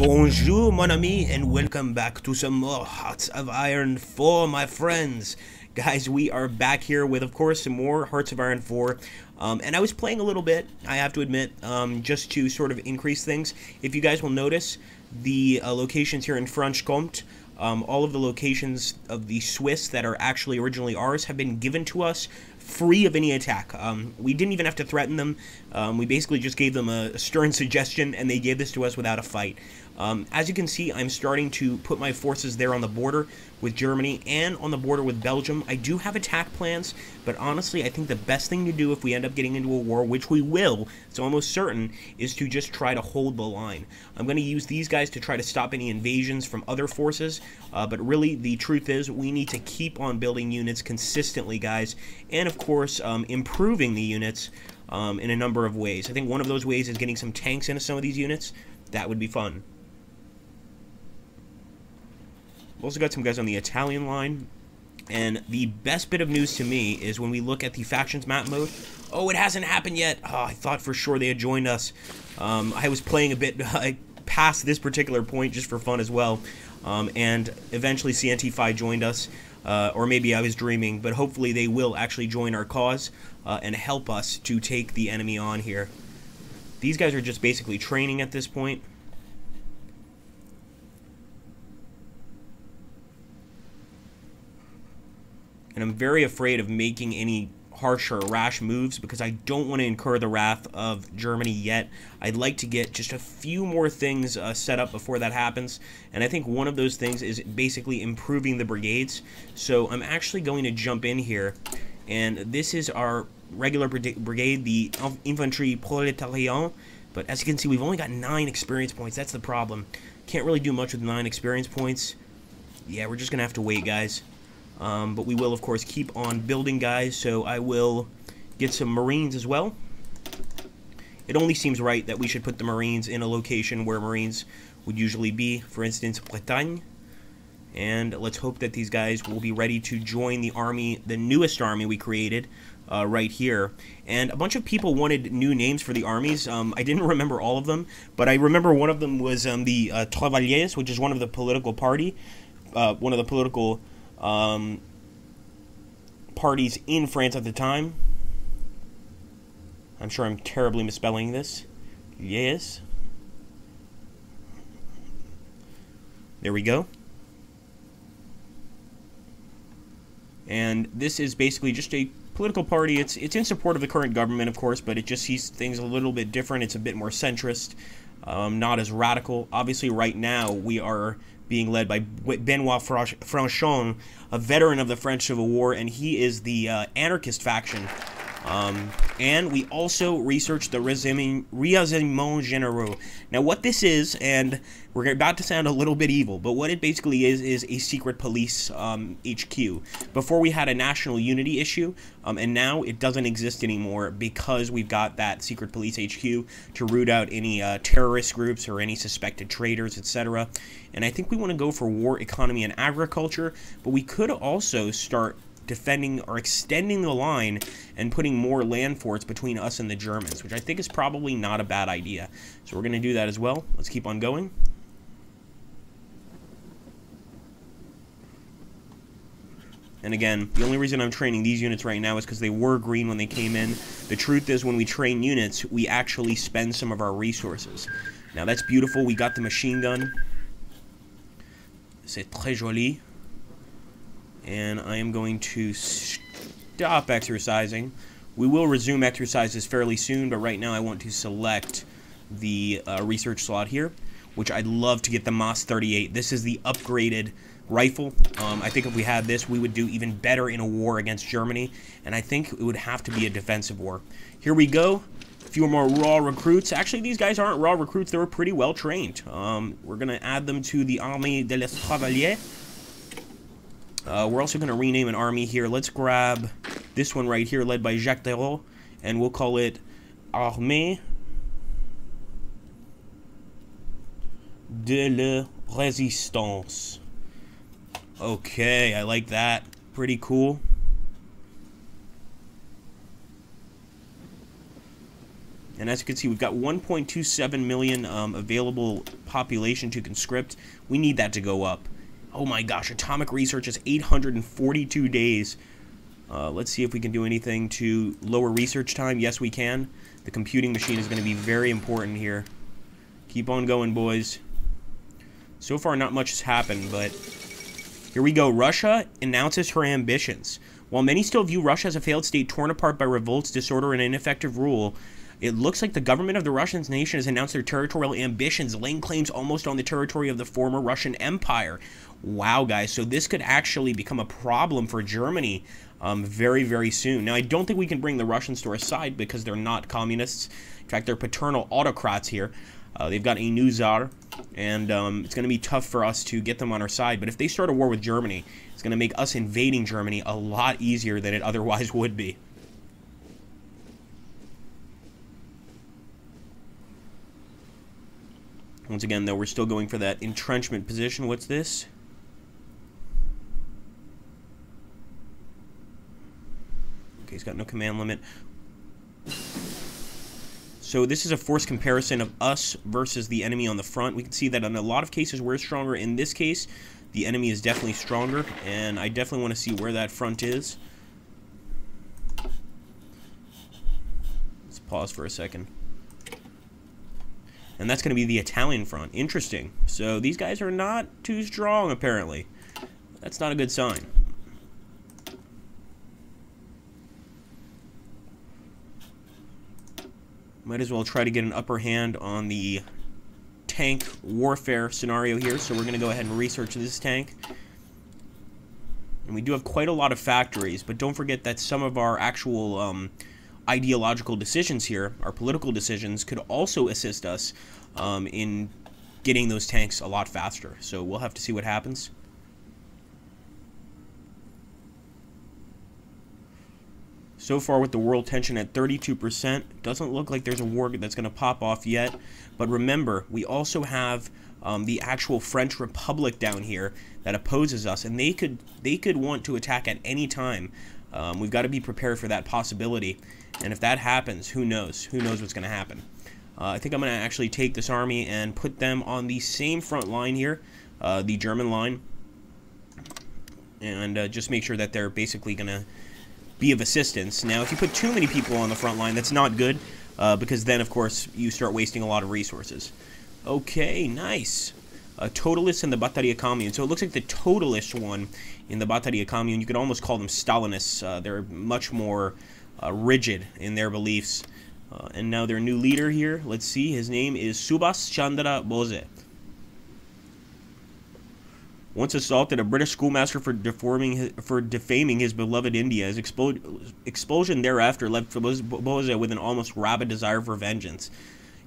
Bonjour, mon ami, and welcome back to some more Hearts of Iron 4, my friends. Guys, we are back here with, of course, some more Hearts of Iron 4. And I was playing a little bit, I have to admit, just to sort of increase things. If you guys will notice, the locations here in Franche-Comté, all of the locations of the Swiss that are actually originally ours have been given to us free of any attack. We didn't even have to threaten them. We basically just gave them a stern suggestion, and they gave this to us without a fight. As you can see, I'm starting to put my forces there on the border with Germany and on the border with Belgium. I do have attack plans, but honestly, I think the best thing to do if we end up getting into a war, which we will, it's almost certain, is to just try to hold the line. I'm going to use these guys to try to stop any invasions from other forces, but really, the truth is, we need to keep on building units consistently, guys, and of course, improving the units in a number of ways. I think one of those ways is getting some tanks into some of these units. That would be fun. We've also got some guys on the Italian line, and the best bit of news to me is when we look at the factions map mode. Oh, it hasn't happened yet. Oh, I thought for sure they had joined us. I was playing a bit past this particular point just for fun as well, and eventually CNT5 joined us, or maybe I was dreaming, but hopefully they will actually join our cause and help us to take the enemy on here. These guys are just basically training at this point. And I'm very afraid of making any harsh or rash moves because I don't want to incur the wrath of Germany yet. I'd like to get just a few more things set up before that happens. And I think one of those things is basically improving the brigades. So I'm actually going to jump in here. And this is our regular brigade, the Infantry Proletariat. But as you can see, we've only got 9 experience points. That's the problem. Can't really do much with 9 experience points. Yeah, we're just going to have to wait, guys. But we will, of course, keep on building, guys, so I will get some Marines as well. It only seems right that we should put the Marines in a location where Marines would usually be, for instance, Bretagne. And let's hope that these guys will be ready to join the army, the newest army we created, right here. And a bunch of people wanted new names for the armies. I didn't remember all of them, but I remember one of them was the Travailleurs, which is one of the political party, one of the political parties in France at the time. I'm sure I'm terribly misspelling this. Yes. There we go. And this is basically just a political party. It's in support of the current government, of course, but it just sees things a little bit different. It's a bit more centrist, not as radical. Obviously, right now, we are being led by Benoit Franchon, a veteran of the French Civil War, and he is the anarchist faction. And we also researched the Renseignements Généraux. Now, what this is, and we're about to sound a little bit evil, but what it basically is a secret police HQ. Before we had a national unity issue, and now it doesn't exist anymore because we've got that secret police HQ to root out any terrorist groups or any suspected traitors, etc. And I think we want to go for war, economy, and agriculture, but we could also start defending or extending the line and putting more land forts between us and the Germans, which I think is probably not a bad idea. So we're going to do that as well. Let's keep on going. And again, the only reason I'm training these units right now is because they were green when they came in. The truth is, when we train units, we actually spend some of our resources. Now that's beautiful. We got the machine gun. C'est très joli. And I am going to stop exercising. We will resume exercises fairly soon, but right now I want to select the research slot here, which I'd love to get the MAS 38. This is the upgraded rifle. I think if we had this, we would do even better in a war against Germany, and I think it would have to be a defensive war. Here we go. A few more raw recruits. Actually, these guys aren't raw recruits. They were pretty well trained. We're going to add them to the Armée de les Travailleurs. We're also going to rename an army here. Let's grab this one right here, led by Jacques Thérault, and we'll call it Armée de la Résistance. Okay, I like that. Pretty cool. And as you can see, we've got 1.27 million available population to conscript. We need that to go up. Oh my gosh, atomic research is 842 days. Let's see if we can do anything to lower research time. Yes, we can. The computing machine is going to be very important here. Keep on going, boys. So far, not much has happened, but here we go. Russia announces her ambitions. While many still view Russia as a failed state torn apart by revolts, disorder, and ineffective rule, it looks like the government of the Russian nation has announced their territorial ambitions, laying claims almost on the territory of the former Russian Empire. Wow, guys, so this could actually become a problem for Germany very, very soon. Now, I don't think we can bring the Russians to our side because they're not communists. In fact, they're paternal autocrats here. They've got a new czar, and it's going to be tough for us to get them on our side. But if they start a war with Germany, it's going to make us invading Germany a lot easier than it otherwise would be. Once again, though, we're still going for that entrenchment position. What's this? Okay, he's got no command limit. So this is a force comparison of us versus the enemy on the front. We can see that in a lot of cases we're stronger. In this case, the enemy is definitely stronger, and I definitely want to see where that front is. Let's pause for a second. And that's going to be the Italian front. Interesting. So these guys are not too strong, apparently. That's not a good sign. Might as well try to get an upper hand on the tank warfare scenario here. So we're going to go ahead and research this tank. And we do have quite a lot of factories, but don't forget that some of our actual ideological decisions here, our political decisions, could also assist us in getting those tanks a lot faster. So we'll have to see what happens. So far with the world tension at 32%, doesn't look like there's a war that's going to pop off yet. But remember, we also have the actual French Republic down here that opposes us, and they could want to attack at any time. We've got to be prepared for that possibility. And if that happens, who knows? Who knows what's going to happen? I think I'm going to actually take this army and put them on the same front line here, the German line, and just make sure that they're basically going to be of assistance. Now, if you put too many people on the front line, that's not good, because then, of course, you start wasting a lot of resources. Okay, nice. Totalists in the Batteria Commune. So it looks like the Totalist one in the Batteria Commune, you could almost call them Stalinists. They're much more rigid in their beliefs. And now their new leader here, let's see, his name is Subash Chandra Bose. Once assaulted, a British schoolmaster for defaming his beloved India. His expulsion thereafter left Bose with an almost rabid desire for vengeance.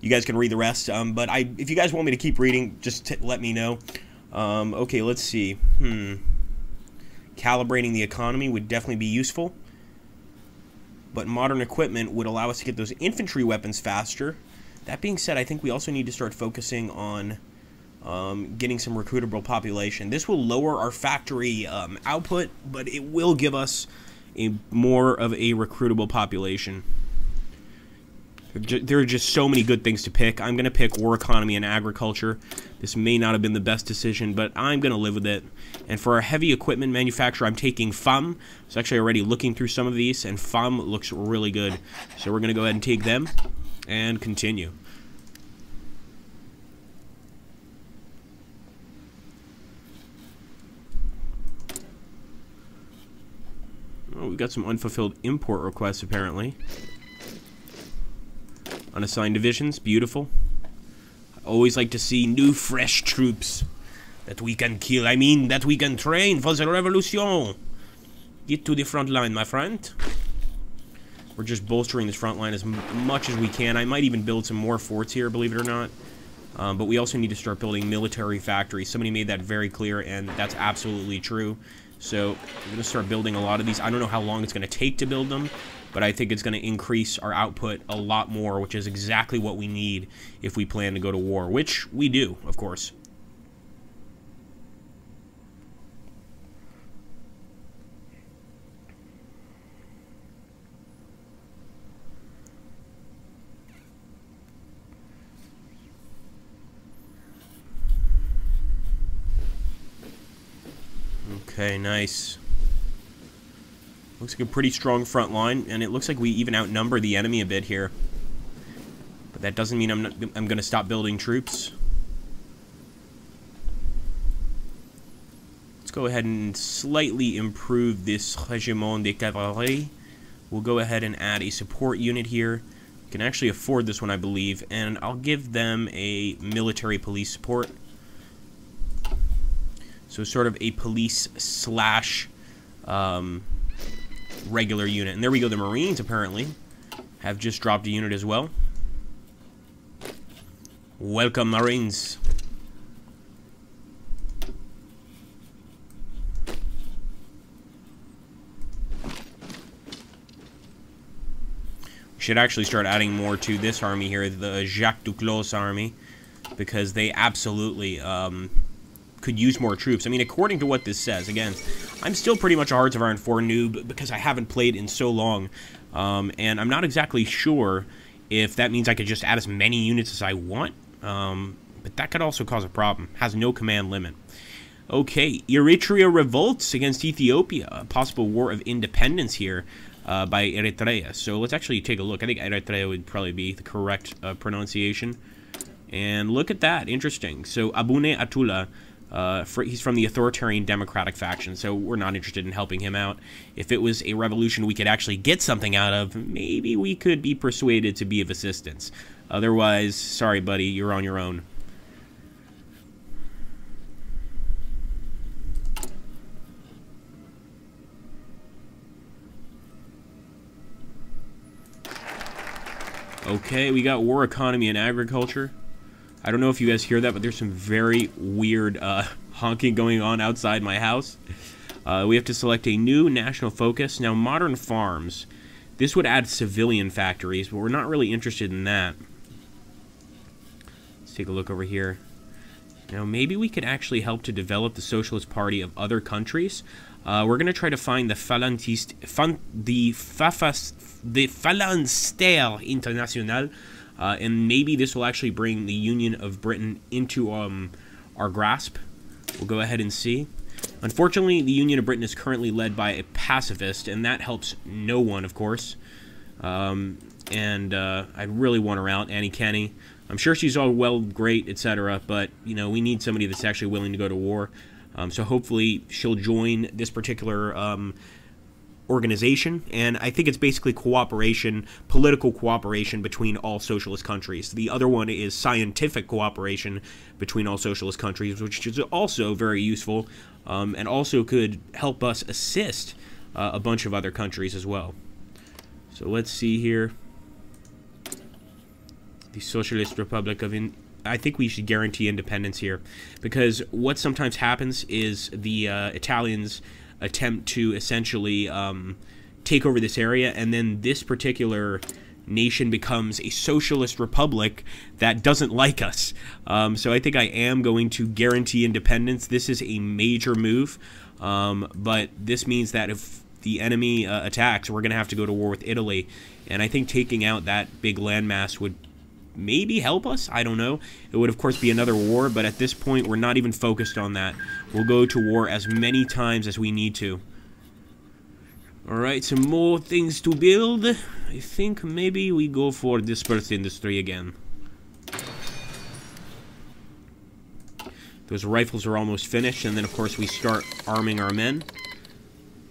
You guys can read the rest, but if you guys want me to keep reading, just let me know. Okay, let's see. Calibrating the economy would definitely be useful, but modern equipment would allow us to get those infantry weapons faster. That being said, I think we also need to start focusing on getting some recruitable population. This will lower our factory output, but it will give us more of a recruitable population. There are just so many good things to pick. I'm going to pick war economy and agriculture. This may not have been the best decision, but I'm going to live with it. And for our heavy equipment manufacturer, I'm taking FAM. I was actually already looking through some of these, and FAM looks really good. So we're going to go ahead and take them and continue. Oh, we've got some unfulfilled import requests, apparently. Unassigned divisions, beautiful. I always like to see new, fresh troops that we can kill. I mean, that we can train for the revolution. Get to the front line, my friend. We're just bolstering this front line as much as we can. I might even build some more forts here, believe it or not. But we also need to start building military factories. Somebody made that very clear, and that's absolutely true. So we're going to start building a lot of these. I don't know how long it's going to take to build them, but I think it's going to increase our output a lot more, which is exactly what we need if we plan to go to war, which we do, of course. Okay, nice. Looks like a pretty strong front line, and it looks like we even outnumber the enemy a bit here. But that doesn't mean I'm going to stop building troops. Let's go ahead and slightly improve this Régiment de Cavalerie. We'll go ahead and add a support unit here. We can actually afford this one, I believe, and I'll give them a military police support. So sort of a police slash regular unit. And there we go, the Marines apparently have just dropped a unit as well. Welcome, Marines. Should actually start adding more to this army here, the Jacques Duclos army, because they absolutely could use more troops. I mean, according to what this says, again, I'm still pretty much a Hearts of Iron 4 noob because I haven't played in so long, and I'm not exactly sure if that means I could just add as many units as I want, but that could also cause a problem. Has no command limit. Okay, Eritrea revolts against Ethiopia, a possible war of independence here. By Eritrea. So let's actually take a look. I think Eritrea would probably be the correct pronunciation. And look at that. Interesting. So Abune Atula, he's from the authoritarian democratic faction, so we're not interested in helping him out. If it was a revolution we could actually get something out of, maybe we could be persuaded to be of assistance. Otherwise, sorry buddy, you're on your own. Okay, we got war economy and agriculture. I don't know if you guys hear that, but there's some very weird honking going on outside my house. We have to select a new national focus. Now, modern farms. This would add civilian factories, but we're not really interested in that. Let's take a look over here. Now, maybe we could actually help to develop the Socialist Party of other countries. We're going to try to find the Phalanstère International, and maybe this will actually bring the Union of Britain into our grasp. We'll go ahead and see. Unfortunately, the Union of Britain is currently led by a pacifist, and that helps no one, of course. I really want her out, Annie Kenny. I'm sure she's all well, great, etc., but, you know, we need somebody that's actually willing to go to war. So hopefully she'll join this particular organization, and I think it's basically cooperation, political cooperation between all socialist countries. The other one is scientific cooperation between all socialist countries, which is also very useful, and also could help us assist a bunch of other countries as well. So let's see here. The Socialist Republic of I think we should guarantee independence here, because what sometimes happens is the Italians attempt to essentially take over this area, and then this particular nation becomes a socialist republic that doesn't like us. So I think I am going to guarantee independence. This is a major move, but this means that if the enemy attacks, we're going to have to go to war with Italy, and I think taking out that big landmass would maybe help us. I don't know. It would, of course, be another war, but at this point, we're not even focused on that. We'll go to war as many times as we need to. Alright, some more things to build. I think maybe we go for dispersed industry again. Those rifles are almost finished, and then, of course, we start arming our men.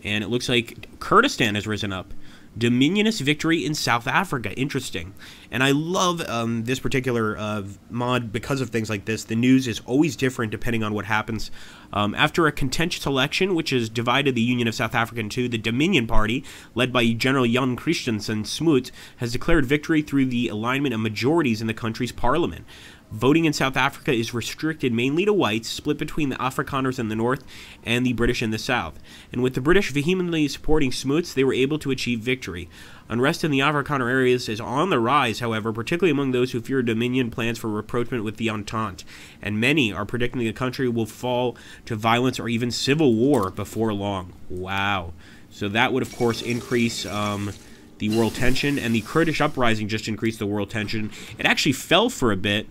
And it looks like Kurdistan has risen up. Dominionist victory in South Africa. Interesting. And I love this particular mod because of things like this. The news is always different depending on what happens. After a contentious election, which has divided the Union of South Africa in two, the Dominion Party, led by General Jan Christensen Smoot, has declared victory through the alignment of majorities in the country's parliament. Voting in South Africa is restricted mainly to whites, split between the Afrikaners in the north and the British in the south. And with the British vehemently supporting Smuts, they were able to achieve victory. Unrest in the Afrikaner areas is on the rise, however, particularly among those who fear Dominion plans for rapprochement with the Entente. And many are predicting the country will fall to violence or even civil war before long. Wow. So that would, of course, increase the world tension, and the Kurdish uprising just increased the world tension. It actually fell for a bit.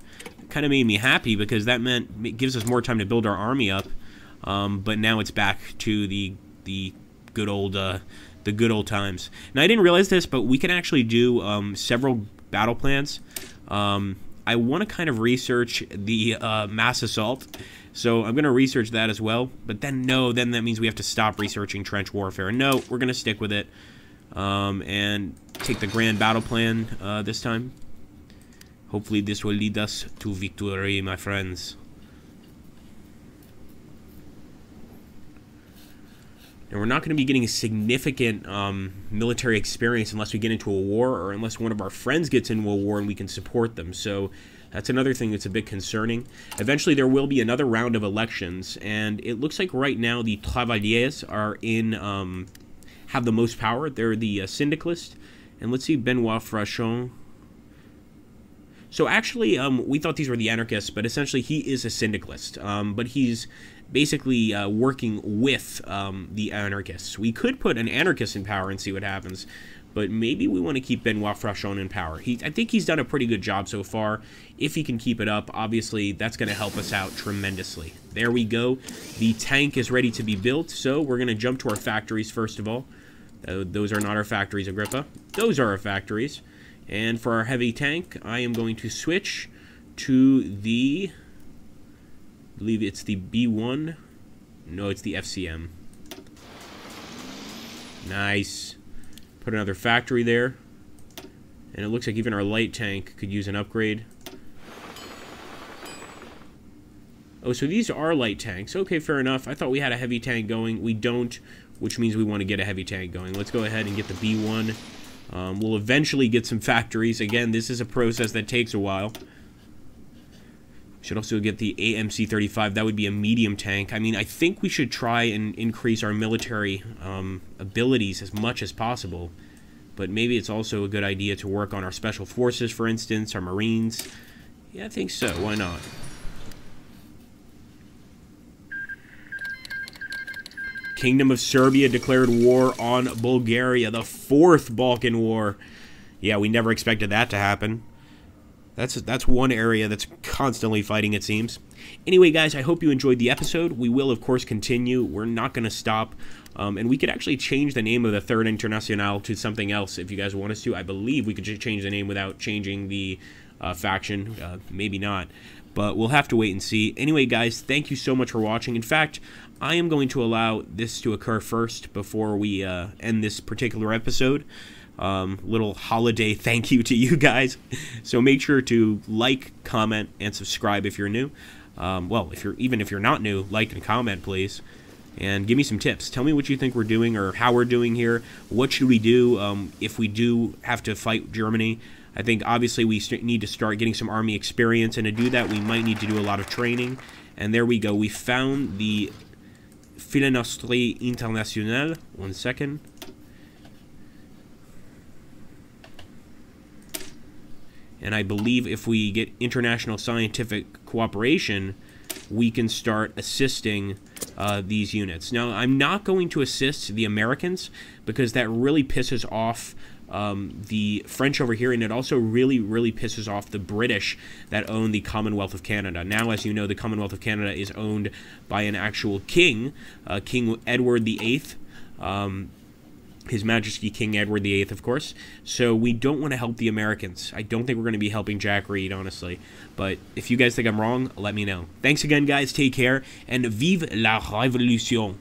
Kind of made me happy because that meant it gives us more time to build our army up. but now it's back to the good old times. Now I didn't realize this, but we can actually do several battle plans. I want to kind of research the mass assault, so I'm going to research that as well. But then then that means we have to stop researching trench warfare. No, we're going to stick with it and take the grand battle plan this time. Hopefully this will lead us to victory, my friends. And we're not going to be getting a significant military experience unless we get into a war, or unless one of our friends gets into a war and we can support them. So that's another thing that's a bit concerning. Eventually there will be another round of elections, and it looks like right now the Travailleurs are in, have the most power. They're the Syndicalist. And let's see, Benoit Frachon. So actually, we thought these were the anarchists, but essentially he is a syndicalist. But he's basically working with the anarchists. We could put an anarchist in power and see what happens, but maybe we want to keep Benoit Frachon in power. I think he's done a pretty good job so far. If he can keep it up, obviously that's going to help us out tremendously. There we go. The tank is ready to be built, so we're going to jump to our factories first of all. Those are not our factories, Agrippa. Those are our factories. And for our heavy tank, I am going to switch to the, I believe it's the B1. No, it's the FCM. Nice. Put another factory there. And it looks like even our light tank could use an upgrade. Oh, so these are light tanks. Okay, fair enough. I thought we had a heavy tank going. We don't, which means we want to get a heavy tank going. Let's go ahead and get the B1. We'll eventually get some factories. Again, this is a process that takes a while. Should also get the AMC-35. That would be a medium tank. I mean, I think we should try and increase our military abilities as much as possible. But maybe it's also a good idea to work on our special forces, for instance, our Marines. Yeah, I think so. Why not? Kingdom of Serbia declared war on Bulgaria, the 4th Balkan War. Yeah, we never expected that to happen. That's one area that's constantly fighting, it seems. Anyway, guys, I hope you enjoyed the episode. We will, of course, continue. We're not going to stop. And we could actually change the name of the 3rd Internationale to something else if you guys want us to. I believe we could just change the name without changing the faction. Maybe not. But we'll have to wait and see. Anyway, guys, thank you so much for watching. In fact, I am going to allow this to occur first before we end this particular episode. Little holiday thank you to you guys. So make sure to like, comment, and subscribe if you're new. Well, even if you're not new, like and comment, please. And give me some tips. Tell me what you think we're doing or how we're doing here. What should we do if we do have to fight Germany? I think obviously we need to start getting some army experience, and to do that we might need to do a lot of training. And there we go. We found the Philanastrie Internationale. 1 second. And I believe if we get international scientific cooperation, we can start assisting these units. Now, I'm not going to assist the Americans because that really pisses off the French over here, and it also really pisses off the British that own the Commonwealth of Canada. Now, as you know, the Commonwealth of Canada is owned by an actual king, King Edward VIII, His Majesty King Edward VIII, of course. So we don't want to help the Americans. I don't think we're going to be helping Jack Reed, honestly. But if you guys think I'm wrong, let me know. Thanks again, guys. Take care, and vive la révolution.